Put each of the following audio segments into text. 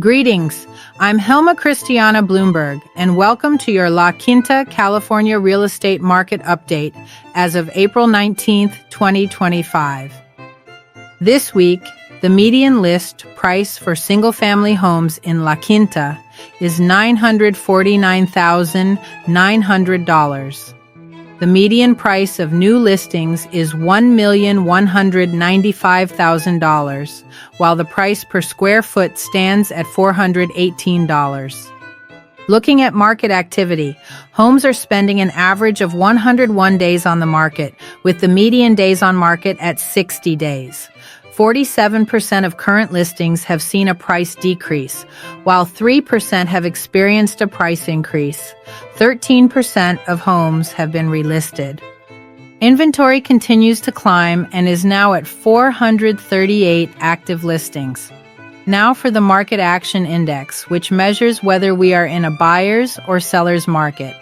Greetings, I'm Helma Christiana Bloomberg, and welcome to your La Quinta, California real estate market update as of April 19, 2025. This week, the median list price for single-family homes in La Quinta is $949,900. The median price of new listings is $1,195,000, while the price per square foot stands at $418. Looking at market activity, homes are spending an average of 101 days on the market, with the median days on market at 60 days. 47% of current listings have seen a price decrease, while 3% have experienced a price increase. 13% of homes have been relisted. Inventory continues to climb and is now at 438 active listings. Now for the Market Action Index, which measures whether we are in a buyer's or seller's market.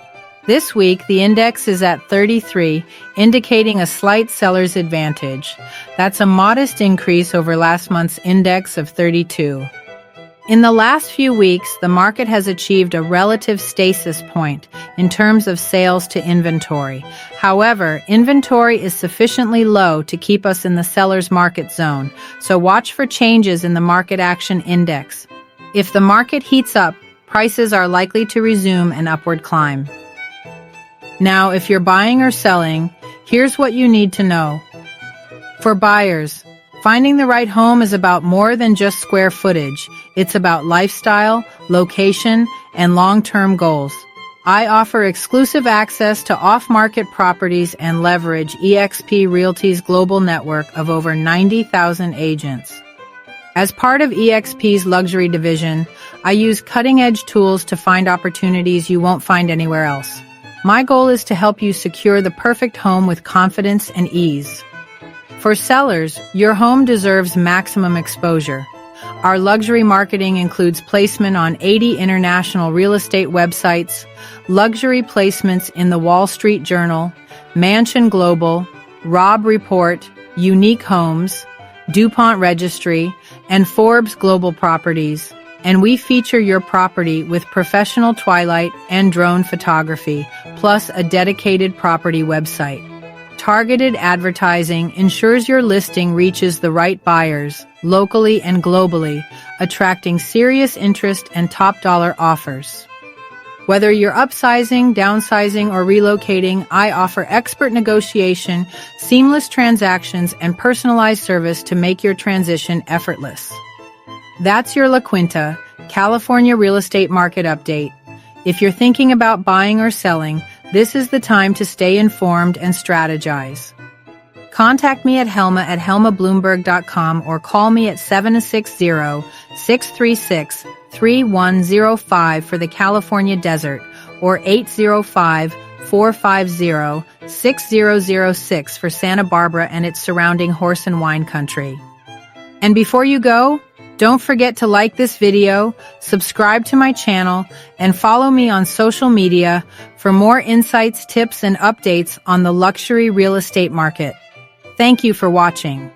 This week, the index is at 33, indicating a slight seller's advantage. That's a modest increase over last month's index of 32. In the last few weeks, the market has achieved a relative stasis point in terms of sales to inventory. However, inventory is sufficiently low to keep us in the seller's market zone, so watch for changes in the Market Action Index. If the market heats up, prices are likely to resume an upward climb. Now, if you're buying or selling, here's what you need to know. For buyers, finding the right home is about more than just square footage. It's about lifestyle, location, and long-term goals. I offer exclusive access to off-market properties and leverage eXp Realty's global network of over 90,000 agents. As part of eXp's luxury division, I use cutting-edge tools to find opportunities you won't find anywhere else. My goal is to help you secure the perfect home with confidence and ease. For sellers, your home deserves maximum exposure. Our luxury marketing includes placement on 80 international real estate websites, luxury placements in the Wall Street Journal, Mansion Global, Robb Report, Unique Homes, DuPont Registry, and Forbes Global Properties. And we feature your property with professional twilight and drone photography, plus a dedicated property website. Targeted advertising ensures your listing reaches the right buyers, locally and globally, attracting serious interest and top-dollar offers. Whether you're upsizing, downsizing, or relocating, I offer expert negotiation, seamless transactions, and personalized service to make your transition effortless. That's your La Quinta, California real estate market update. If you're thinking about buying or selling, this is the time to stay informed and strategize. Contact me at Helma at helmabloomberg.com or call me at 760-636-3105 for the California desert or 805-450-6006 for Santa Barbara and its surrounding horse and wine country. And before you go, don't forget to like this video, subscribe to my channel, and follow me on social media for more insights, tips, and updates on the luxury real estate market. Thank you for watching.